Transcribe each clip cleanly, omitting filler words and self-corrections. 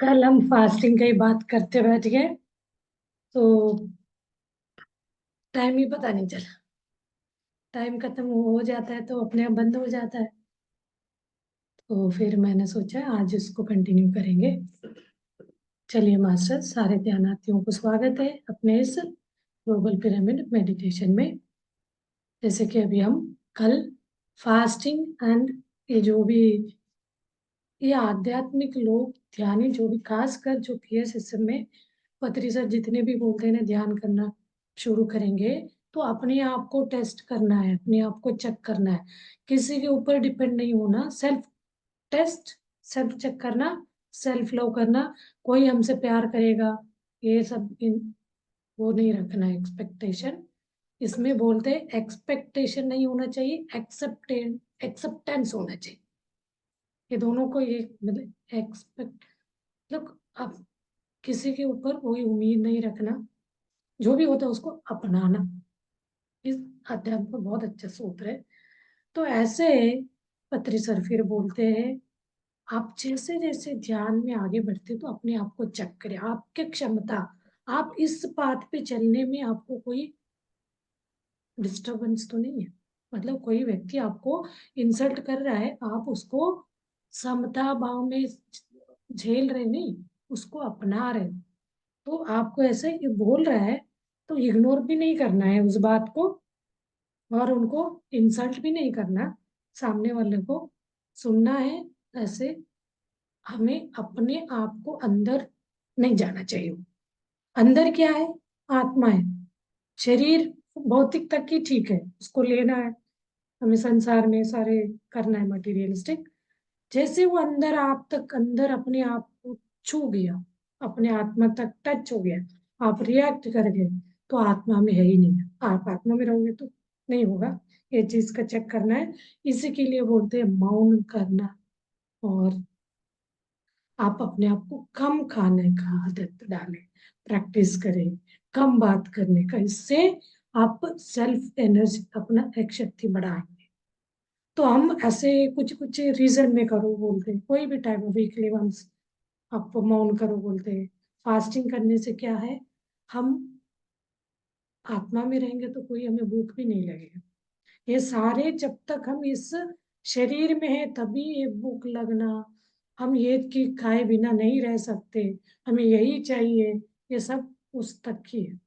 कल हम फास्टिंग की बात करते बैठ गए तो टाइम ही पता नहीं चला। टाइम खत्म हो जाता है तो अपने आप बंद हो जाता है। तो फिर मैंने सोचा आज इसको कंटिन्यू करेंगे। चलिए मास्टर, सारे ध्यानार्थियों को स्वागत है अपने इस ग्लोबल पिरामिड मेडिटेशन में। जैसे कि अभी हम कल फास्टिंग एंड ये जो भी ये आध्यात्मिक लोग ध्यानी जो भी खासकर जो पीएस सिस्टम में पत्री सर जितने भी बोलते हैं ना ध्यान करना शुरू करेंगे तो अपने आप को टेस्ट करना है, अपने आप को चेक करना है, किसी के ऊपर डिपेंड नहीं होना। सेल्फ टेस्ट, सेल्फ चेक करना, सेल्फ लव करना। कोई हमसे प्यार करेगा ये सब वो नहीं रखना है एक्सपेक्टेशन। इसमें बोलते हैं एक्सपेक्टेशन नहीं होना चाहिए, एक्सेप्टेंस होना चाहिए। ये दोनों को ये मतलब एक्सपेक्ट मतलब आप किसी के ऊपर कोई उम्मीद नहीं रखना, जो भी होता है उसको अपनाना। इस अध्यात्म का बहुत अच्छा सूत्र है। तो ऐसे पत्री सर फिर बोलते हैं आप जैसे जैसे ध्यान में आगे बढ़ते तो अपने आप को चेक करें, आपकी क्षमता, आप इस पाथ पे चलने में आपको कोई डिस्टरबेंस तो नहीं है। मतलब कोई व्यक्ति आपको इंसल्ट कर रहा है, आप उसको समता भाव में झेल रहे नहीं, उसको अपना रहे। तो आपको ऐसे ये बोल रहा है तो इग्नोर भी नहीं करना है उस बात को, और उनको इंसल्ट भी नहीं करना, सामने वाले को सुनना है। ऐसे हमें अपने आप को अंदर नहीं जाना चाहिए। अंदर क्या है? आत्मा है। शरीर भौतिक तक ही ठीक है, उसको लेना है, हमें संसार में सारे करना है मटेरियलिस्टिक। जैसे वो अंदर आप तक, अंदर अपने आप को छू गया, अपने आत्मा तक टच हो गया, आप रिएक्ट कर गए तो आत्मा में है ही नहीं है। आप आत्मा में रहोगे तो नहीं होगा। ये चीज का चेक करना है। इसी के लिए बोलते हैं मौन करना। और आप अपने आप को कम खाने का आदत डालें, प्रैक्टिस करें कम बात करने का। इससे आप सेल्फ एनर्जी, अपना एक शक्ति बढ़ाएंगे। तो हम ऐसे कुछ कुछ रीजन में करो बोलते हैं, कोई भी टाइम वीकली वंस आप मौन करो बोलते हैं। फास्टिंग करने से क्या है, हम आत्मा में रहेंगे तो कोई हमें भूख भी नहीं लगेगा। ये सारे जब तक हम इस शरीर में है तभी ये भूख लगना, हम ये कि खाए बिना नहीं रह सकते, हमें यही चाहिए, ये सब उस तक ही है।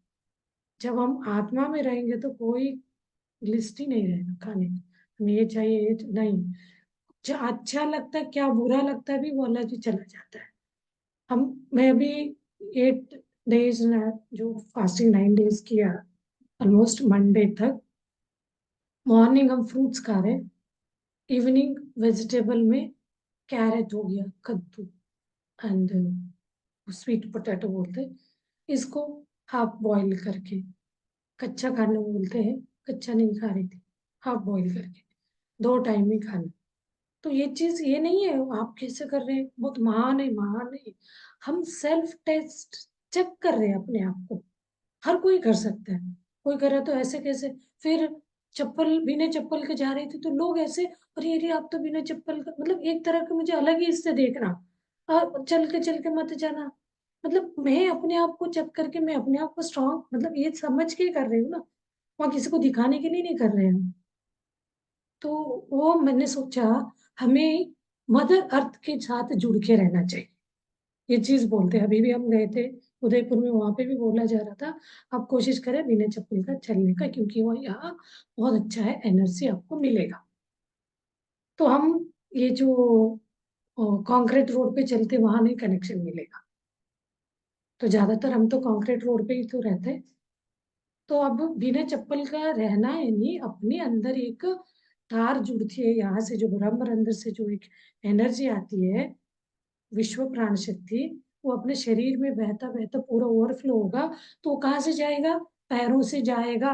जब हम आत्मा में रहेंगे तो कोई लिस्ट ही नहीं रहेगा खाने का, हमें ये चाहिए नहीं। जो अच्छा लगता है, क्या बुरा लगता है भी वो अलग ही चला जाता है। हम मैं भी 8 डेज जो फास्टिंग 9 डेज किया, ऑलमोस्ट मंडे तक। मॉर्निंग हम फ्रूट्स खा रहे, इवनिंग वेजिटेबल में कैरेट हो गया, कद्दू एंड स्वीट पोटैटो बोलते हैं इसको, हाफ बॉईल करके। कच्चा खाना बोलते हैं, कच्चा नहीं खा रही थी, हाफ बॉईल करके 2 टाइम ही खाना। तो ये चीज ये नहीं है आप कैसे कर रहे हैं बहुत महान है, महान है। हम सेल्फ टेस्ट चेक कर रहे हैं अपने आप को। हर कोई कर सकता है, कोई करे तो ऐसे कैसे। फिर चप्पल, बिना चप्पल के जा रही थी तो लोग ऐसे, अरे अरे आप तो बिना चप्पल का, मतलब एक तरह का मुझे अलग ही इससे देखना। चल के मत जाना। मतलब मैं अपने आप को चेक करके मैं अपने आप को स्ट्रांग, मतलब ये समझ के कर रही हूँ ना, वहाँ किसी को दिखाने के लिए नहीं कर रहे हैं। तो वो मैंने सोचा हमें मदर अर्थ के साथ जुड़ के रहना चाहिए। ये चीज बोलते हैं, अभी भी हम गए थे उदयपुर में, वहां पे भी बोला जा रहा था आप कोशिश करें बिना चप्पल का चलने का, क्योंकि वो यहाँ बहुत अच्छा है, एनर्जी आपको मिलेगा। तो हम ये जो कंक्रीट रोड पे चलते वहां नहीं कनेक्शन मिलेगा, तो ज्यादातर हम तो कंक्रीट रोड पे ही तो रहते हैं। तो अब बिना चप्पल का रहना है नहीं, अपने अंदर एक तार जुड़ती है यहाँ से, जो ब्रह्म अंदर से जो एक एनर्जी आती है, विश्व प्राण शक्ति, वो अपने शरीर में बहता बहता पूरा ओवरफ्लो होगा। तो वो कहाँ से जाएगा? पैरों से जाएगा।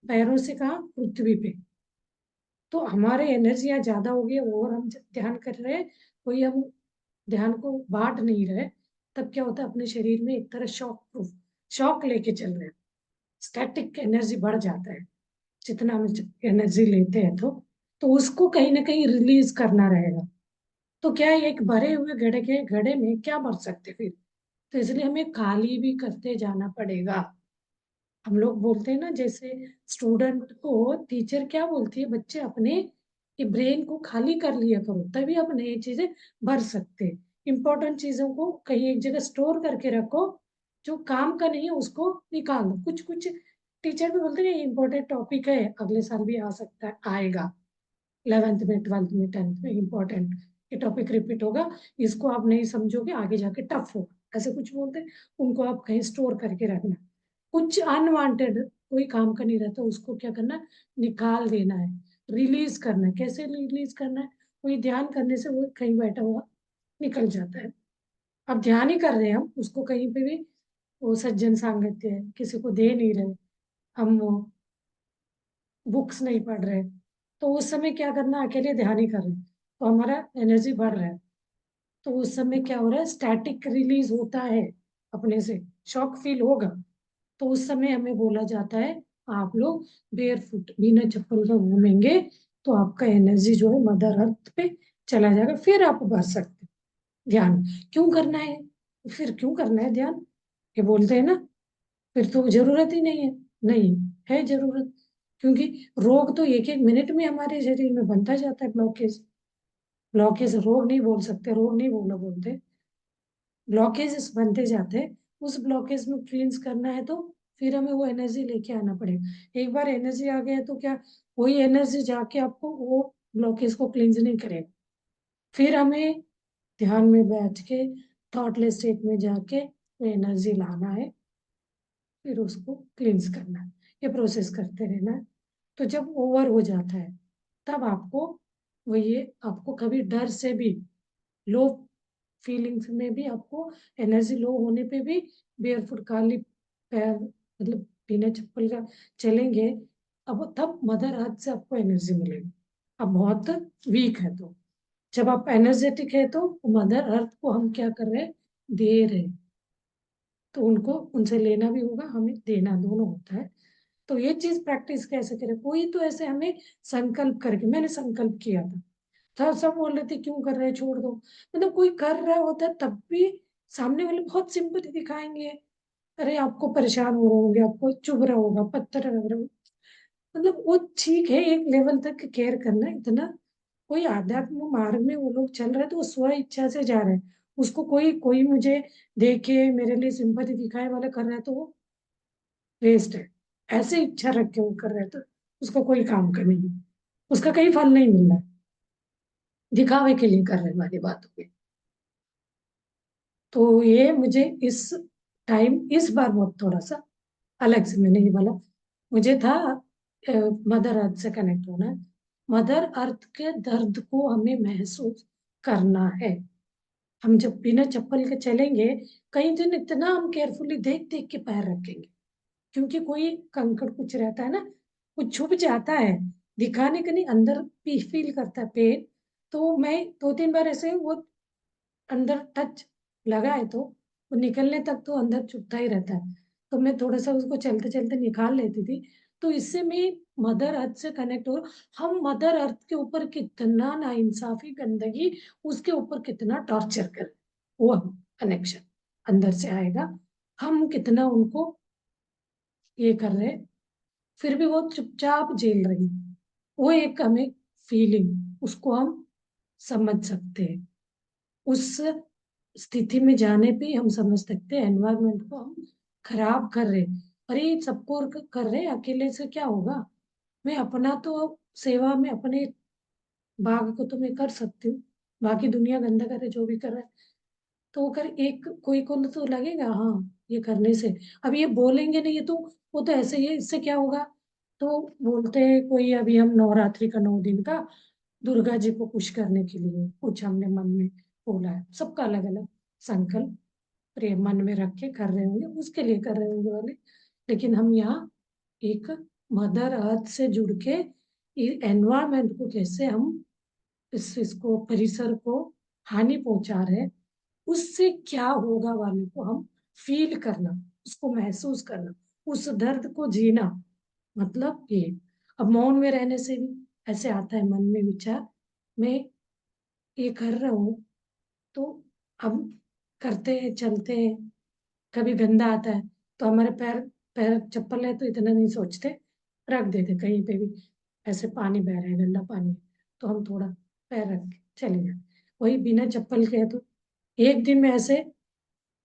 पैरों से कहाँ? पृथ्वी पे। तो हमारे एनर्जियाँ ज्यादा हो गई और हम जब ध्यान कर रहे हैं, कोई हम ध्यान को बांट नहीं रहे, तब क्या होता है अपने शरीर में एक तरह शॉक प्रूफ, शॉक लेके चल रहे हैं। स्टैटिक एनर्जी बढ़ जाता है जितना हम एनर्जी लेते हैं, तो उसको कहीं ना कहीं रिलीज करना रहेगा। तो क्या है, एक भरे हुए घड़े में क्या भर सकते फिर। तो इसलिए हमें खाली भी करते जाना पड़ेगा। हम लोग बोलते हैं ना, जैसे स्टूडेंट को टीचर क्या बोलती है, बच्चे अपने ब्रेन को खाली कर लिया करो, तभी आप नई चीजें भर सकते हैं। इंपॉर्टेंट चीजों को कहीं एक जगह स्टोर करके रखो, जो काम का नहीं है उसको निकाल दो। कुछ कुछ टीचर भी बोलते हैं ये इंपॉर्टेंट टॉपिक है, अगले साल भी आ सकता है, आएगा 11th में, 12th में, 10th में इम्पोर्टेंट ये टॉपिक रिपीट होगा, इसको आप नहीं समझोगे आगे जाके टफ होगा, ऐसे कुछ बोलते हैं। उनको आप कहीं स्टोर करके रखना। कुछ अनवांटेड कोई काम का नहीं रहता, उसको क्या करना, निकाल देना है, रिलीज करना है। कैसे रिलीज करना है, कोई ध्यान करने से वो कहीं बैठा हुआ निकल जाता है। अब ध्यान ही कर रहे हैं हम, उसको कहीं पे भी वो सज्जन सांगत्य है, किसी को दे नहीं रहे, हम वो बुक्स नहीं पढ़ रहे, तो उस समय क्या करना, अकेले ध्यान ही कर रहे हैं, तो हमारा एनर्जी बढ़ रहा है। तो उस समय क्या हो रहा है, स्टैटिक रिलीज होता है अपने से, शॉक फील होगा। तो उस समय हमें बोला जाता है आप लोग बेयर फुट बिना चप्पल का घूमेंगे, तो आपका एनर्जी जो है मदर अर्थ पे चला जाएगा, फिर आप भर सकते हैं ध्यान। क्यों करना है, फिर क्यों करना है ध्यान, ये बोलते हैं ना, फिर तो जरूरत ही नहीं है। नहीं, है जरूरत, क्योंकि रोग तो एक एक मिनट में हमारे शरीर में बनता जाता है। ब्लॉकेज, ब्लॉकेज रोग नहीं बोल सकते, रोग नहीं बोलना बोलते, ब्लॉकेजेस बनते जाते हैं। उस ब्लॉकेज में क्लींस करना है तो फिर हमें वो एनर्जी लेके आना पड़ेगा। एक बार एनर्जी आ गया तो क्या, वही एनर्जी जाके आपको वो ब्लॉकेज को क्लींस नहीं करेगा। फिर हमें ध्यान में बैठ के थॉटलेस स्टेट में जाके वो एनर्जी लाना है, फिर उसको क्लींस करना है, ये प्रोसेस करते रहना है। तो जब ओवर हो जाता है तब आपको वो ये आपको कभी डर से भी, लो फीलिंग्स में भी आपको, एनर्जी लो होने पे भी बेयरफुट खाली पैर मतलब बिना चप्पल का चलेंगे, अब तब मदर अर्थ से आपको एनर्जी मिलेगी। अब बहुत वीक है तो, जब आप एनर्जेटिक है तो मदर अर्थ को हम क्या कर रहे हैं, दे रहे हैं। तो उनको, उनसे लेना भी होगा, हमें देना, दोनों होता है। तो ये चीज प्रैक्टिस कैसे करें, कोई तो ऐसे हमें संकल्प करके, मैंने संकल्प किया था सब बोल रहे थे क्यों कर रहे हैं, छोड़ दो, मतलब कोई कर रहा होता है तब भी सामने वाले बहुत सिंपैथी दिखाएंगे। अरे आपको परेशान हो रहे होंगे, आपको चुभ रहा होगा, पत्थर लग रहा होगा, मतलब वो ठीक है, एक लेवल तक केयर करना इतना। कोई आध्यात्म मार्ग में वो लोग चल रहे हैं तो वो स्व इच्छा से जा रहे हैं, उसको कोई कोई मुझे देखे मेरे लिए सिंपैथी दिखाए वाला कर रहा है तो वो वेस्ट है। ऐसे इच्छा रख के वो कर रहे हैं तो उसका कोई काम का नहीं है, उसका कहीं फल नहीं मिल रहा है, दिखावे के लिए कर रहे हैं वाली बातों पे। तो ये मुझे इस टाइम इस बार बहुत थोड़ा सा अलग से, मैंने ये बोला, मुझे था मदर अर्थ से कनेक्ट होना है। मदर अर्थ के दर्द को हमें महसूस करना है। हम जब बिना चप्पल के चलेंगे, कई दिन इतना हम केयरफुली देख देख के पैर रखेंगे, क्योंकि कोई कंकड़ कुछ रहता है ना, कुछ छुप जाता है, दिखाने का नहीं, अंदर भी फील करता है पेन। तो मैं 2-3 बार ऐसे वो अंदर टच लगा है तो वो निकलने तक तो अंदर चुभता ही रहता है, तो मैं थोड़ा सा उसको चलते चलते निकाल लेती थी। तो इससे मैं मदर अर्थ से कनेक्ट हो, हम मदर अर्थ के ऊपर कितना नाइंसाफी, गंदगी, उसके ऊपर कितना टॉर्चर कर, वो कनेक्शन अंदर से आएगा, हम कितना उनको ये कर रहे हैं, फिर भी वो चुपचाप झेल रही, वो एक हमें फीलिंग, उसको हम समझ सकते हैं। उस स्थिति में जाने पे हम समझ सकते हैं एनवायरनमेंट को हम खराब कर रहे हैं। अरे सबको कर रहे हैं, अकेले से क्या होगा, मैं अपना तो सेवा में अपने बाग को तो मैं कर सकती हूँ, बाकी दुनिया गंदा करे जो भी कर रहा है, तो वो कर, एक कोई को तो लगेगा हाँ ये करने से, अब ये बोलेंगे नहीं, ये तो वो तो ऐसे ही है, इससे क्या होगा। तो बोलते हैं कोई, अभी हम नवरात्रि का 9 दिन का दुर्गा जी को खुश करने के लिए कुछ हमने मन में बोला है, सबका अलग अलग संकल्प प्रेम मन में रख के कर रहे होंगे, उसके लिए कर रहे होंगे वाले, लेकिन हम यहाँ एक मदर अर्थ से जुड़ के एनवायरमेंट को कैसे हम इसको परिसर को हानि पहुंचा रहे हैं, उससे क्या होगा वाले को हम फील करना, उसको महसूस करना, उस दर्द को जीना, मतलब ये। अब मौन में रहने से भी ऐसे आता है मन में विचार, मैं ये कर रहा हूँ, तो अब करते हैं, चलते हैं, कभी गंदा आता है तो हमारे पैर पैर चप्पल है तो इतना नहीं सोचते, रख देते कहीं पे भी, ऐसे पानी बह रहा है, गंदा पानी है, तो हम थोड़ा पैर रख के चले जाते। वही बिना चप्पल के है तो एक दिन में ऐसे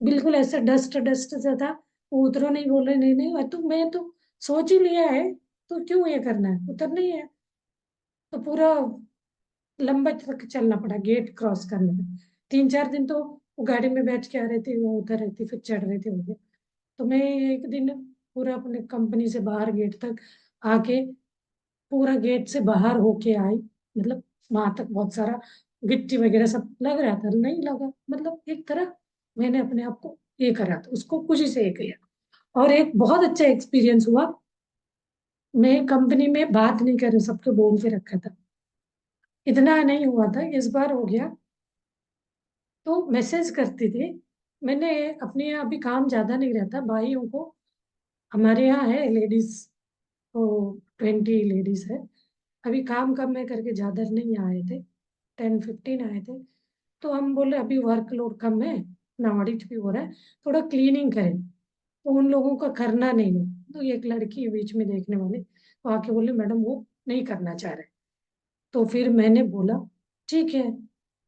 बिल्कुल ऐसे डस्ट डस्ट सा था, वो उतरो नहीं, बोले नहीं नहीं तो मैं तो सोच ही लिया है, तो क्यों ये करना है, उतरना ही है। तो पूरा लंबा तक चलना पड़ा गेट क्रॉस करने में। 3-4 दिन तो वो गाड़ी में बैठ के आ रही थी, वो उतर रही थी, फिर चढ़ रही थी वो। तो मैं एक दिन पूरा अपने कंपनी से बाहर गेट तक आके, पूरा गेट से बाहर होके आई, मतलब वहां तक बहुत सारा गिट्टी वगैरह सब लग रहा था, नहीं लगा, मतलब एक तरह मैंने अपने आप को ये करा था, उसको खुशी से ये किया। और एक बहुत अच्छा एक्सपीरियंस हुआ, मैं कंपनी में बात नहीं कर रही, सबको बोल के रखा था। इतना नहीं हुआ था, इस बार हो गया, तो मैसेज करती थी। मैंने अपने यहाँ अभी काम ज्यादा नहीं रहता भाइयों को, हमारे यहाँ है लेडीज, तो 20 लेडीज है। अभी काम कम है करके ज्यादा नहीं आए थे, 10-15 आए थे। तो हम बोले अभी वर्कलोड कम है ना, ऑडिट भी हो रहा है, थोड़ा क्लीनिंग करें। तो उन लोगों का करना नहीं है, तो एक लड़की है बीच में देखने वाली, वो आके बोले मैडम वो नहीं करना चाह रहे। तो फिर मैंने बोला ठीक है।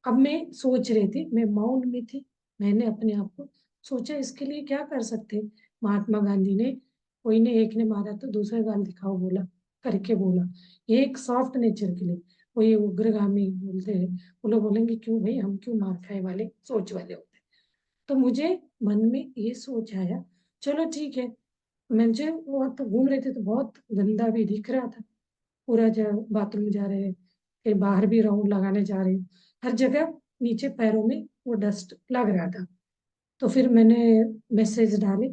अब मैं सोच रही थी, मैं मौन में थी, मैंने अपने आप को सोचा इसके लिए क्या कर सकते हैं। महात्मा गांधी ने, कोई ने एक ने मारा तो दूसरा गाल दिखाओ बोला, करके बोला, एक सॉफ्ट नेचर के लिए। कोई उग्रगामी बोलते हैं, वो लोग बोलेंगे क्यों भाई, हम क्यों मार खाए वाले सोच वाले होते हैं। तो मुझे मन में ये सोच आया, चलो ठीक है। मुझे वो तो घूम रहे थे तो बहुत गंदा भी दिख रहा था, पूरा बाथरूम जा रहे हैं, कहीं बाहर भी राउंड लगाने जा रहे हैं, हर जगह नीचे पैरों में वो डस्ट लग रहा था। तो फिर मैंने मैसेज डाली,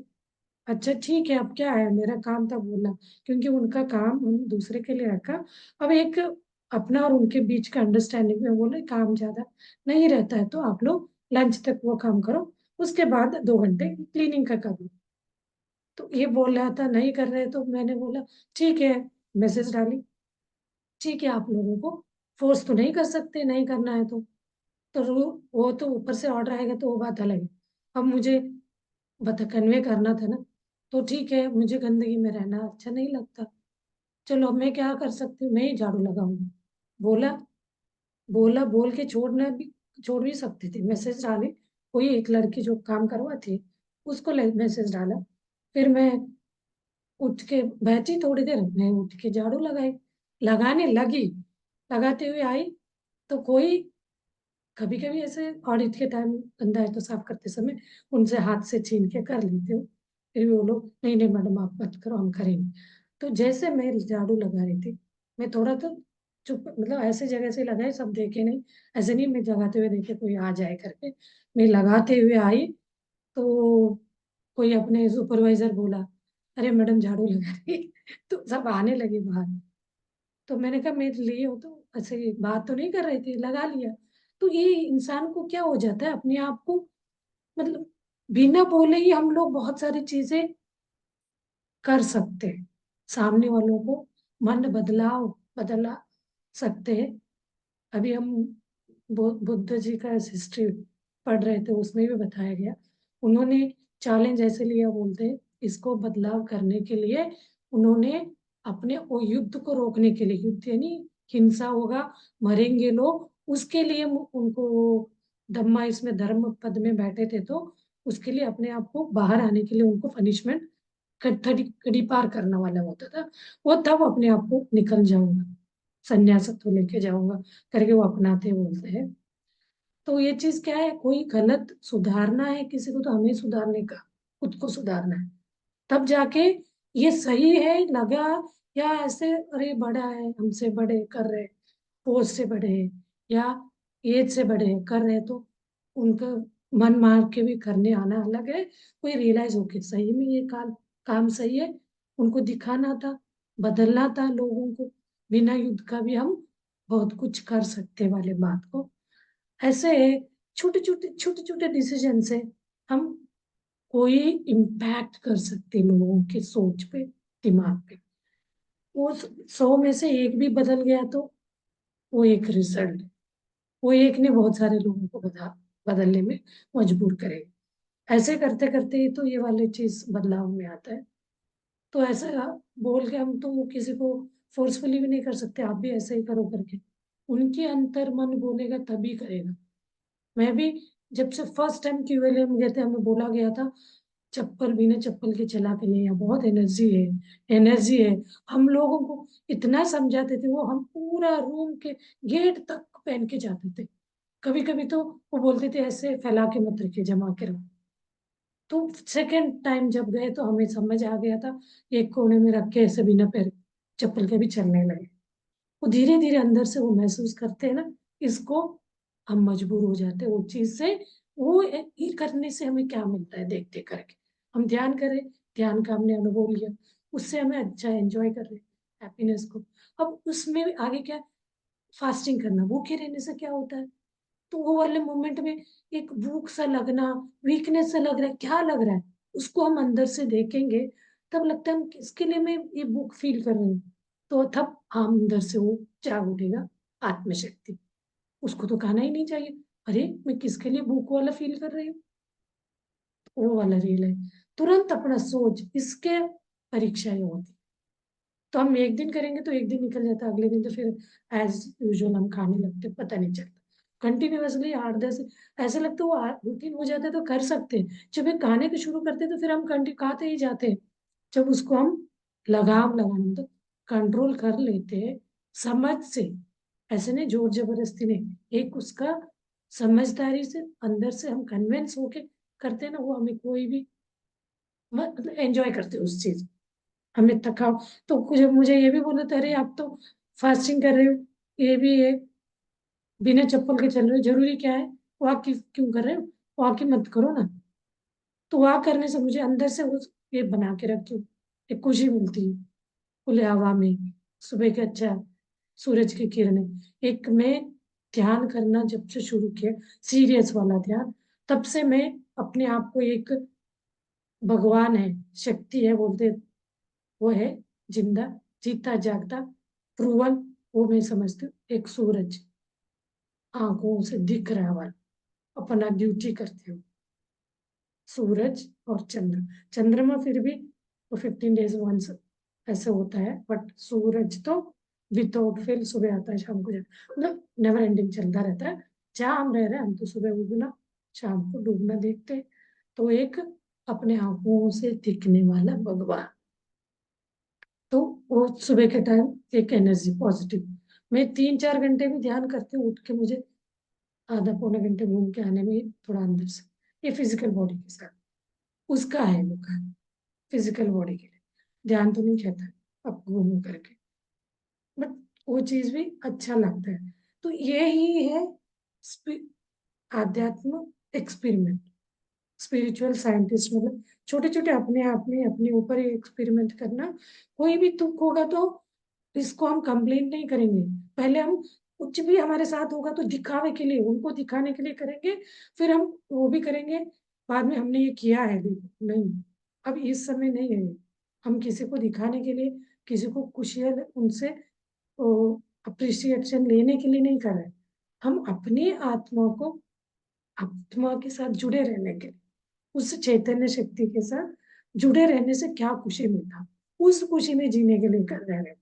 अच्छा ठीक है, अब क्या है, मेरा काम था बोलना, क्योंकि उनका काम हम दूसरे के लिए रखा। अब एक अपना और उनके बीच का अंडरस्टैंडिंग में बोले काम ज्यादा नहीं रहता है तो आप लोग लंच तक वो काम करो, उसके बाद 2 घंटे क्लीनिंग का कर लो। तो ये बोल रहा था नहीं कर रहे, तो मैंने बोला ठीक है, मैसेज डाली, ठीक है आप लोगों को फोर्स तो नहीं कर सकते, नहीं करना है तो वो तो ऊपर से ऑर्डर आएगा तो वो बात अलग है। अब मुझे बता कन्वे करना था ना, तो ठीक है, मुझे गंदगी में रहना अच्छा नहीं लगता, चलो अब मैं क्या कर सकती हूँ, मैं ही झाड़ू लगाऊंगी। बोला, बोला बोल के छोड़ भी सकती थी, मैसेज डाली। कोई एक लड़की जो काम करवा थी, उसको मैसेज डाला। फिर मैं उठ के बैठी, थोड़ी देर मैं उठ के झाड़ू लगाई, लगाने लगी, लगाते हुए आई, तो कोई, कभी कभी ऐसे ऑडिट के टाइम गंदा है तो साफ करते समय उनसे हाथ से छीन के कर लेती हूँ, फिर भी वो लोग नहीं नहीं मैडम आप मत करो हम करेंगे। तो जैसे मैं झाड़ू लगा रही थी, मैं थोड़ा तो चुप, मतलब ऐसे जगह से लगाए सब देखे नहीं, ऐसे नहीं मैं लगाते हुए देखे कोई आ जाए करके, मैं लगाते हुए आई, तो कोई अपने सुपरवाइजर बोला अरे मैडम झाड़ू लगा रही तो सब आने लगे बाहर। तो मैंने कहा मैं लिए हो तो ऐसे बात तो नहीं कर रही थी, लगा लिया। तो ये इंसान को क्या हो जाता है अपने आप को, मतलब बिना बोले ही हम लोग बहुत सारी चीजें कर सकते हैं, सामने वालों को मन बदला सकते हैं। अभी हम बुद्ध जी का हिस्ट्री पढ़ रहे थे, उसमें भी बताया गया, उन्होंने चैलेंज ऐसे लिया, बोलते हैं इसको बदलाव करने के लिए उन्होंने अपने वो युद्ध को रोकने के लिए, युद्ध यानी हिंसा होगा, मरेंगे लोग, उसके लिए उनको वो धम्मा इसमें धर्म पद में बैठे थे, तो उसके लिए अपने आप को बाहर आने के लिए उनको पनिशमेंट कड़ी कड़ी पार करना वाला होता था। वो तब अपने आप को निकल जाऊंगा, संन्यासत्व लेके जाऊंगा करके वो अपनाते बोलते हैं। तो ये चीज क्या है, कोई गलत सुधारना है किसी को तो हमें सुधारने का, खुद को सुधारना है, तब जाके ये सही है लगा, या ऐसे अरे बड़ा है हमसे बड़े कर रहे, पोस्ट से बड़े हैं या एज से बड़े हैं कर रहे, तो उनका मन मार के भी करने आना अलग है। कोई रियलाइज होके सही में ये काम सही है, उनको दिखाना था, बदलना था लोगों को, बिना युद्ध का भी हम बहुत कुछ कर सकते वाले बात को, ऐसे छोटे छोटे डिसीजन से हम कोई इम्पैक्ट कर सकते लोगों के सोच पे, दिमाग पे। वो 100 में से एक भी बदल गया तो वो एक रिजल्ट है। वो एक ने बहुत सारे लोगों को बदलने में मजबूर करेगा। ऐसे करते करते ही तो ये वाली चीज बदलाव में आता है। तो ऐसा बोल के हम तो किसी को फोर्सफुली भी नहीं कर सकते, आप भी ऐसे ही करो करके। उनके अंतर मन बोलेगा तभी करेगा। मैं भी जब से फर्स्ट टाइम क्यूएलए में गए थे, हमें बोला गया था चप्पल बिना चप्पल के चला के नहीं, यहाँ बहुत एनर्जी है, एनर्जी है। हम लोगों को इतना समझाते थे वो, हम पूरा रूम के गेट तक पहन के जाते थे। कभी कभी तो वो बोलते थे ऐसे फैला के मत रखिए, जमा के रखो। तो सेकेंड टाइम जब गए तो हमें समझ आ गया था, एक कोने में रख के ऐसे बिना पैर चप्पल के भी चलने लगे। वो धीरे धीरे अंदर से वो महसूस करते हैं ना इसको, हम मजबूर हो जाते हैं वो चीज से। वो ये करने से हमें क्या मिलता है, देख देख करके हम ध्यान करें, ध्यान का हमने अनुभव लिया, उससे हमें अच्छा एंजॉय कर रहे हैं हैप्पीनेस को। अब उसमें भी आगे क्या, फास्टिंग करना, भूखे रहने से क्या होता है, तो वो वाले मोमेंट में एक भूख सा लगना, वीकनेस सा लग रहा है, क्या लग रहा है, उसको हम अंदर से देखेंगे, तब लगता है हम किसके लिए मैं ये भूख फील कर रही हूँ। तो तब हम अंदर से वो जाग उठेगा, आत्मशक्ति, उसको तो खाना ही नहीं चाहिए। अरे मैं किसके लिए भूख वाला फील कर रही हूँ, वो वाला रील है। तुरंत अपना सोच, इसके परीक्षाएं होती। तो हम एक दिन करेंगे तो एक दिन निकल जाता है, अगले दिन तो फिर एज यूजुअल हम खाने लगते, पता नहीं चलता। कंटिन्यूअसली 8-10 ऐसे लगता है, वो रूटीन हो जाता है तो कर सकते हैं। जब ये खाने को शुरू करते हैं तो फिर हम कंटिन्यू खाते ही जाते हैं। जब उसको हम लगाम लगाना मतलब कंट्रोल कर लेते हैं, समझ से, ऐसे नहीं जोर जबरदस्ती नहीं, एक उसका समझदारी से अंदर से हम कन्विंस होके करते हैं ना, वो हमें कोई भी मतलब एंजॉय करते हैं उस चीज। हमें थकाव, तो कुछ मुझे ये भी बोला था, अरे आप तो फास्टिंग कर रहे हो, ये भी है, बिना चप्पल के चल रहे हो, जरूरी क्या है, वॉक क्यों कर रहे हो, वॉक ही मत करो ना। तो वॉक करने से मुझे अंदर से उस ये बना के रखी हूँ, एक खुशी मिलती है खुले हवा में, सुबह के अच्छा सूरज की किरणें। एक मैं ध्यान करना जब से शुरू किया, सीरियस वाला ध्यान, तब से मैं अपने आप को एक भगवान है, शक्ति है बोलते, वो है जिंदा, जीता जागता, प्रूवन, वो मैं समझती हूँ एक सूरज आंखों से दिख रहा वाला, अपना ड्यूटी करती हूँ। सूरज और चंद्र, चंद्रमा फिर भी वो 15 डेज वंस ऐसे होता है, बट सूरज तो विदाउट फेल सुबह आता है शाम को जाता है, मतलब नेवर एंडिंग चलता रहता है। जहाँ हम रह रहे हैं हम तो सुबह उगना शाम को डूबना देखते हैं। तो एक अपने आंखों से दिखने वाला भगवान, तो वो सुबह के टाइम एक एनर्जी पॉजिटिव। मैं 3-4 घंटे भी ध्यान करती हूँ, उठ के मुझे आधा पौने घंटे घूम के आने में थोड़ा अंदर से, ये फिजिकल बॉडी के साथ उसका है वो काम, फिजिकल बॉडी के लिए ध्यान तो नहीं कहता अब घूम करके, बट वो चीज भी अच्छा लगता है। तो ये ही है आध्यात्म एक्सपेरिमेंट, स्पिरिचुअल साइंटिस्ट मतलब छोटे छोटे अपने आप में अपने ऊपर ही एक्सपेरिमेंट करना। कोई भी तुक होगा तो इसको हम कंप्लेन नहीं करेंगे, पहले हम कुछ भी हमारे साथ होगा तो दिखावे के लिए, उनको दिखाने के लिए करेंगे, फिर हम वो भी करेंगे बाद में हमने ये किया है भी नहीं। अब इस समय नहीं है, हम किसी को दिखाने के लिए, किसी को खुशियाँ उनसे अप्रिसिएशन लेने के लिए नहीं कर रहे, हम अपनी आत्मा को आत्मा के साथ जुड़े रहने के लिए, उस चैतन्य शक्ति के साथ जुड़े रहने से क्या खुशी मिलता, उस खुशी में जीने के लिए कर रहे रहते।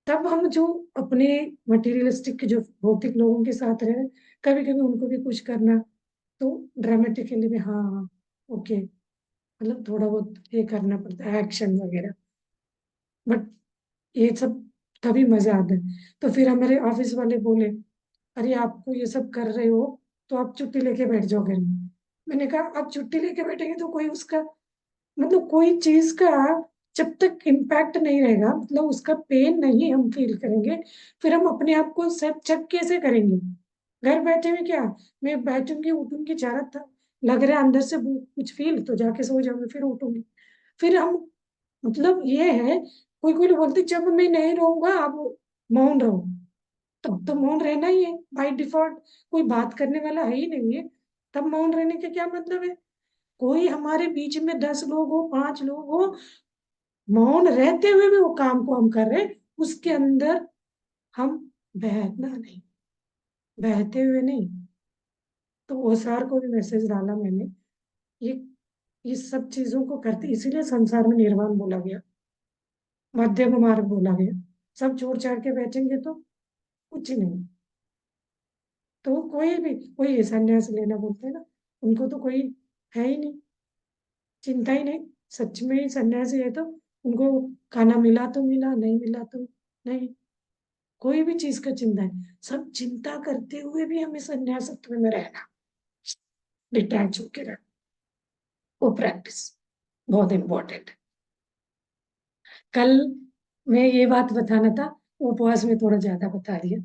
तब हम जो अपने मटेरियलिस्टिक जो भौतिक लोगों के साथ रहे, कभी कभी उनको भी कुछ करना, तो ड्रामेटिकली भी हाँ हाँ ओके, मतलब थोड़ा बहुत ये करना पड़ता है एक्शन वगैरह, बट ये सब तभी मजा आता है। तो फिर हमारे ऑफिस वाले बोले, अरे आपको ये सब कर रहे हो तो आप छुट्टी लेके बैठ जाओ घर में। मैंने कहा अब छुट्टी लेके बैठेंगे तो कोई उसका मतलब कोई चीज का जब तक इम्पैक्ट नहीं रहेगा, मतलब उसका पेन नहीं हम फील करेंगे, फिर हम अपने आप को सब चेक कैसे करेंगे। घर बैठे में क्या, मैं बैठूंगी उठूंगी जरा था लग रहा है अंदर से कुछ फील तो जाके सो जाऊंगी, फिर उठूंगी, फिर हम मतलब ये है। कोई कोई लोग बोलते जब मैं नहीं रहूंगा आप मौन रहो, तब तो मौन रहना ही है बाई डिफॉल्ट, कोई बात करने वाला है ही नहीं है, तब मौन रहने का क्या मतलब है। कोई हमारे बीच में 10 लोग हो 5 लोग हो, मौन रहते हुए भी वो काम को हम कर रहे हैं, उसके अंदर हम बहना नहीं, बहते हुए नहीं। तो ओसार को भी मैसेज डाला मैंने। ये ये सब चीजों को करते, इसीलिए संसार में निर्वाण बोला गया, मध्यम मार्ग बोला गया। सब छोड़ छाड़ के बैठेंगे तो कुछ ही नहीं। तो कोई ये संन्यास लेना बोलते हैं ना, उनको तो कोई है ही नहीं, चिंता ही नहीं। सच में ही सन्यासी है तो उनको खाना मिला तो मिला, नहीं मिला तो नहीं, कोई भी चीज का चिंता है। सब चिंता करते हुए भी हमें संन्यासत्व में रहना, डिटैच होके रहना, वो प्रैक्टिस बहुत इंपॉर्टेंट है। कल मैं ये बात बताना था, उपवास में थोड़ा ज्यादा बता दिया।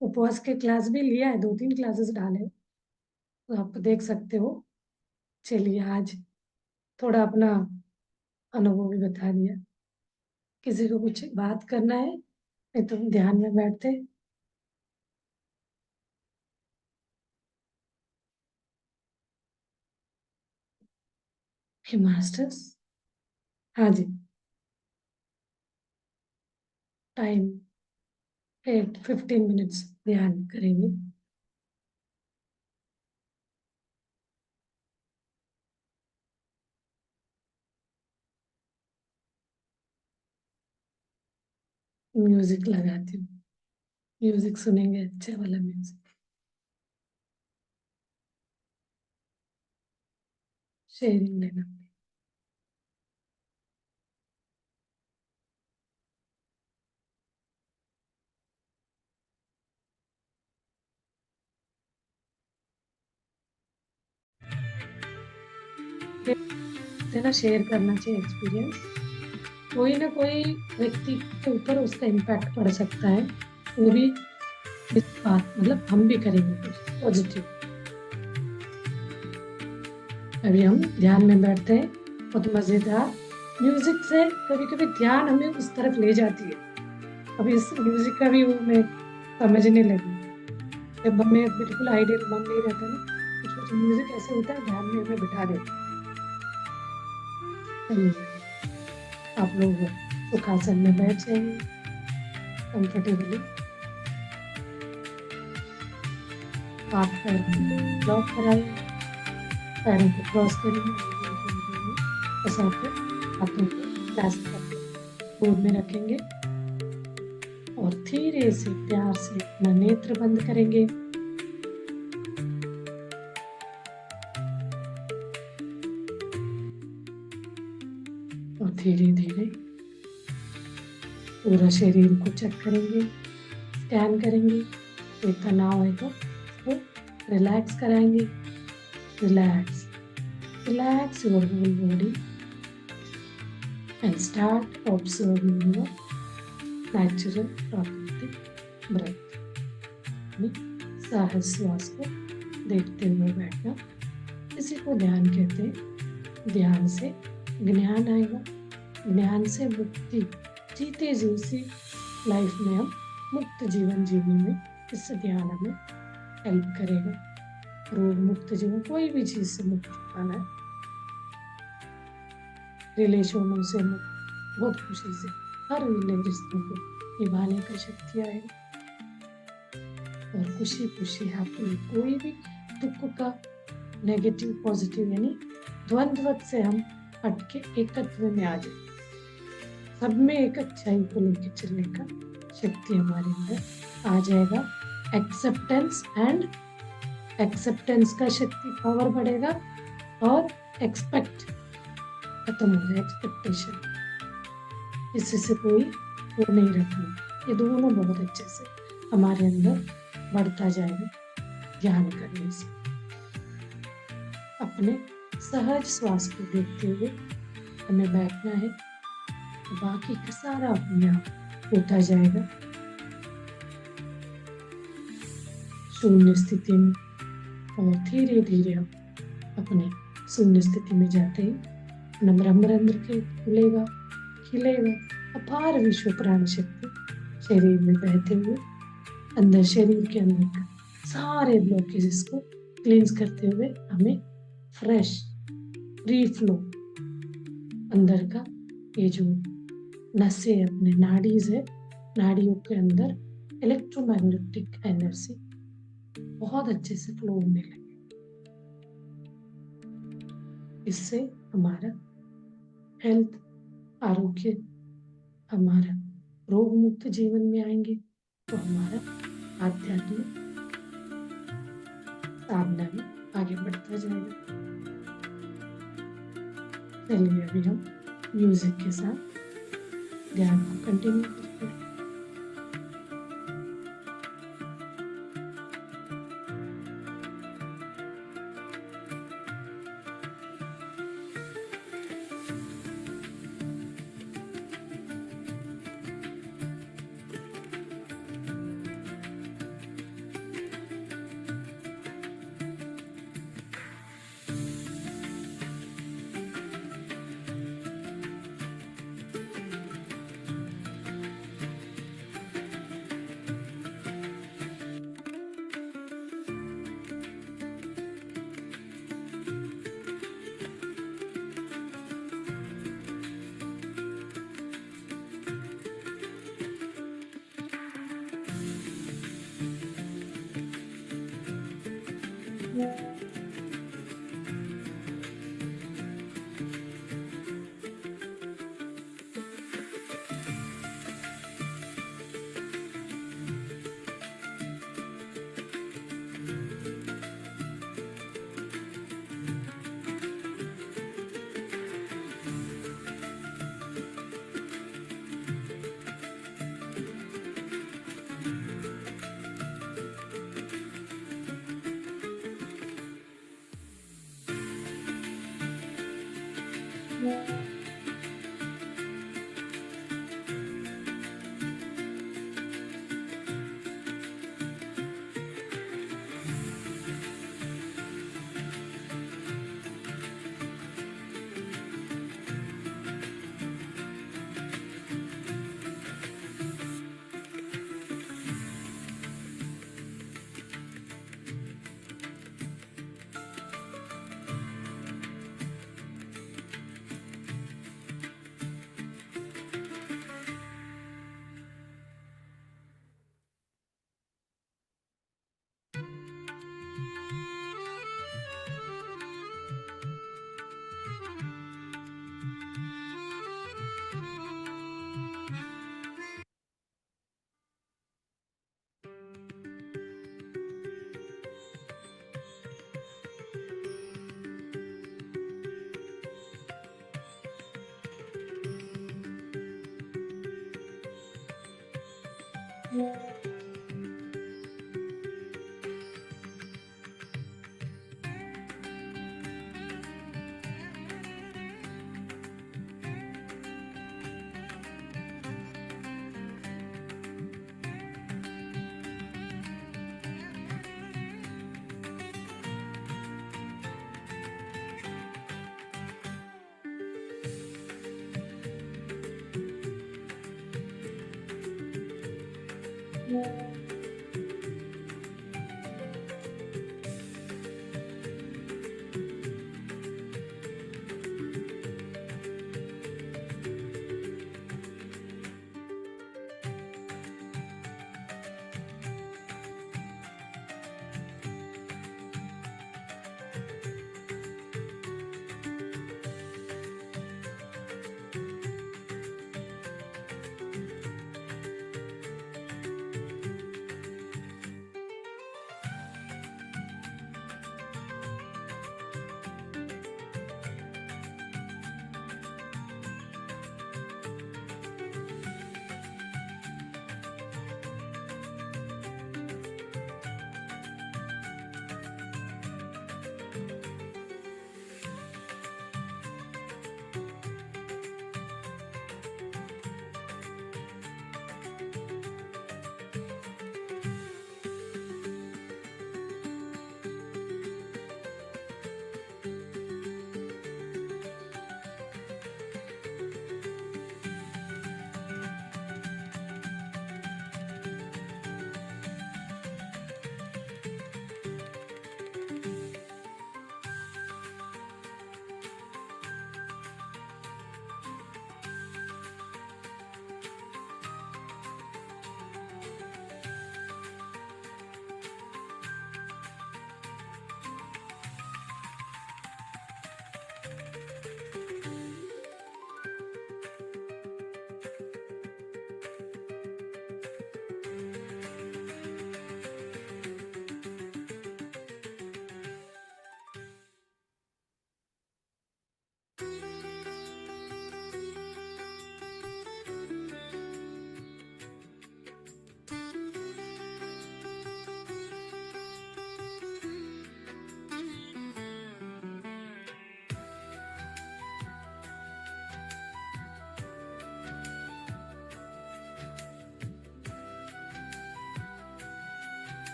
उपवास के क्लास भी लिया है, 2-3 क्लासेस डाले हैं, तो आप देख सकते हो। चलिए आज थोड़ा अपना अनुभव भी बता दिया। किसी को कुछ बात करना है नहीं तो ध्यान में बैठते। मास्टर्स। हाँ जी। टाइम 15 मिनट्स ध्यान करेंगे। म्यूजिक लगाती हूँ, म्यूजिक सुनेंगे, अच्छा वाला म्यूजिक। शेयरिंग लेना। देना, शेयर करना चाहिए एक्सपीरियंस। कोई ना कोई व्यक्ति के ऊपर उसका इम्पैक्ट पड़ सकता है, वो भी इस बात, मतलब हम भी करेंगे कुछ पॉजिटिव। अभी हम ध्यान में बैठते हैं, बहुत मजेदार म्यूजिक से कभी कभी ध्यान हमें उस तरफ ले जाती है। अभी इस म्यूजिक का भी वो मैं समझने लगी। जब हमें बिल्कुल आइडियल मन नहीं रहता ना, कुछ कुछ म्यूजिक ऐसे होता है ध्यान में हमें बिठा देता है। चलिए, आप लोग सुखासन में बैठ जाइए कंफर्टेबली। हाथ पैर लॉक कराइए, पैरों को क्रॉस करिए, ऐसा फिर हाथों को क्लास्प करके गोद में रखेंगे और धीरे से प्यार से अपना नेत्र बंद करेंगे। और धीरे धीरे पूरा शरीर को चेक करेंगे, स्कैन करेंगे। कोई तनाव है तो उसको रिलैक्स कराएंगे। Relax, relax your whole body and start observing your natural प्राकृतिक breath। यानी सहज श्वास को देखते हुए बैठना। इसी को ध्यान कहते हैं। ध्यान से ज्ञान आएगा, ज्ञान से मुक्ति। जीते जी सी लाइफ में हम मुक्त जीवन जीने में इस ध्यान हमें हेल्प करेगा। रोग मुक्त जीवन, कोई भी चीज से मुक्त पाना है, रिलेशनों से मुक्त, बहुत खुशी से हर रिश्तों को निभाने का शक्ति आएगा। और खुशी खुशी हैप्पी, कोई भी दुख का नेगेटिव पॉजिटिव यानी द्वंद्व से हम हटके एकत्व में आ जाए। सब में एक अच्छाई को लेकर चलने का शक्ति हमारे अंदर आ जाएगा। एक्सेप्टेंस का शक्ति पावर बढ़ेगा और एक्सपेक्ट खत्म हो जाए, एक्सपेक्टेशन, इससे से कोई वो नहीं रखना। ये दोनों बहुत अच्छे से हमारे अंदर बढ़ता जाएगा ध्यान करने से। अपने सहज श्वास को देखते हुए हमें बैठना है, बाकी का सारा अपने आप होता जाएगा शून्य स्थिति में। और धीरे धीरे हम अपने शून्य स्थिति में जाते ही अपना ब्रह्मरंध्र के खुलेगा, खिलेगा। अपार विश्व प्राण शक्ति शरीर में बहते हुए अंदर, शरीर के अंदर का सारे ब्लॉकेजेस को क्लींस करते हुए हमें फ्रेश फ्री फ्लो अंदर का, ये जो नसें अपने नाड़ीज है, नाड़ियों के अंदर इलेक्ट्रोमैग्नेटिक एनर्जी बहुत अच्छे से फ्लो होने लगे। इससे हमारा हेल्थ, आरोग्य, हमारा रोग मुक्त जीवन में आएंगे, तो हमारा आध्यात्मिक साधना भी आगे बढ़ता जाएगा। चलिए अभी हम म्यूजिक के साथ ध्यान को कंटिन्यू करते हैं।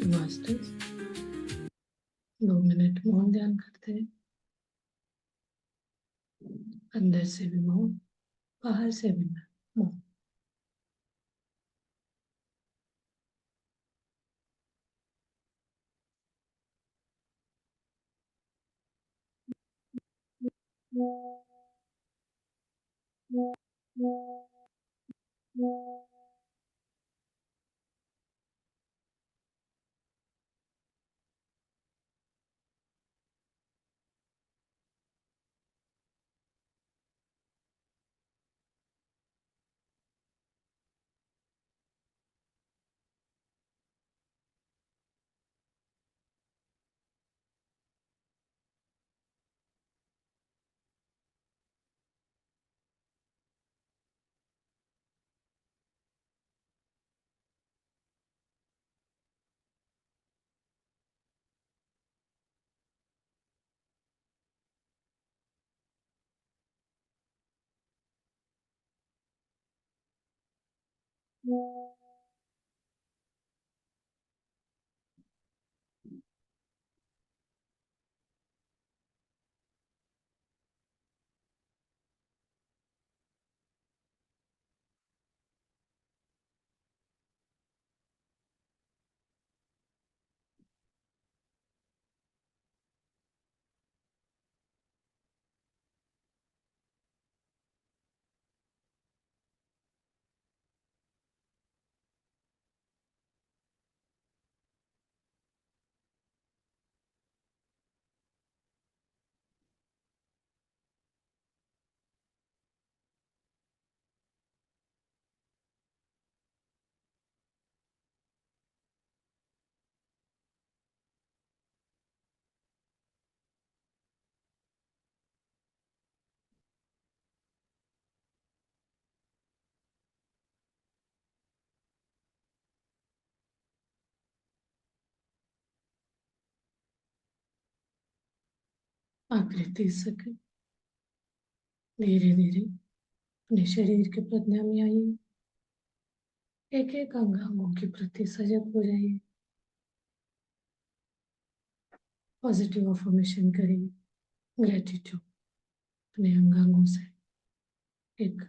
मास्टर्स। 2 मिनट मौन ध्यान करते हैं। अंदर से भी मौन, बाहर से भी मौन। आखिरी 30 सेकंड। धीरे धीरे अपने शरीर के प्रज्ञा में आइए। एक एक अंगांगों के प्रति सजग हो जाइए। पॉजिटिव अफर्मेशन करिए। ग्रेटिट्यूड। अपने अंगांगों से एक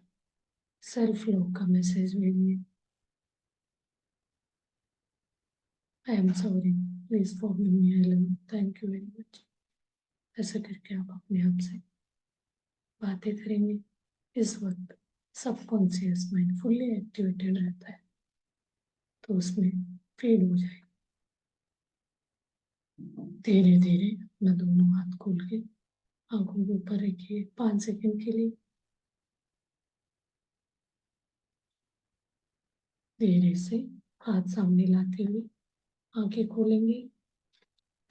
सेल्फ लव का मैसेज भेजिए। I am sorry, please forgive me, I love you, thank you very much. ऐसा करके आप अपने आप से बातें करेंगे। इस वक्त सबकॉन्शियस माइंड फुल्ली एक्टिवेटेड रहता है, तो उसमें फीड हो जाए। धीरे धीरे अपना दोनों हाथ खोल के आंखों के ऊपर रखिए 5 सेकंड के लिए। धीरे से हाथ सामने लाते हुए आंखें खोलेंगे।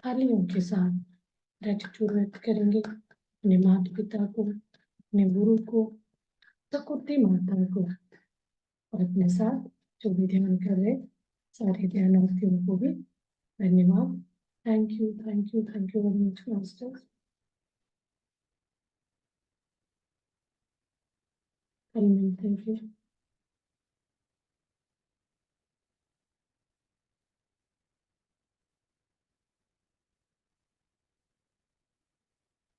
तालियों के साथ ग्रेटिट्यूड व्यक्त करेंगे अपने माता पिता को, अपने गुरु को, प्रकृति माता को, और अपने साथ जो भी ध्यान कर रहे सारे ध्यानार्थियों को भी धन्यवाद। Thank you, thank you, thank you very much masters. कल मिलते हैं फिर।